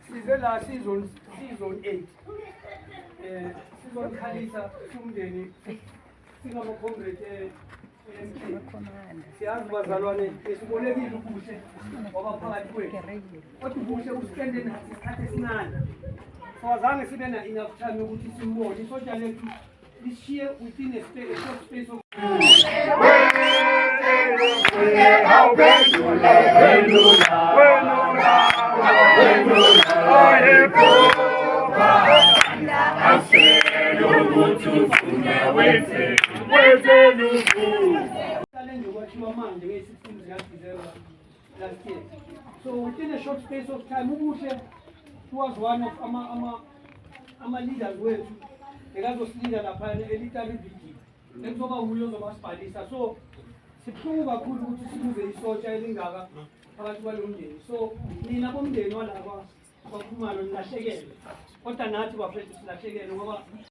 Size la season 8 sizokhalisa umndeni singamakhomrade siyazi bazalwane esibolekile ubuhle ngoba phakathi kwethu kodwa ubuhle uspende isikhathi esincane so azange sibe na enough time ukuthi simbone isotsha lethu lishiye within a short space of so within a short space of time, ubuhle was one of ama leaders wethu ekazosilinda lapha elitali viki ekuzoba uyo zobasibhalisa so sibuhlungu kakhulu ukuthi sibuze isotsha elingaka phakathi kwalo mndeni so nina bomndeni walapha bakhumalo nilahlekele kodwa nathi bafethu silahlekele ngoba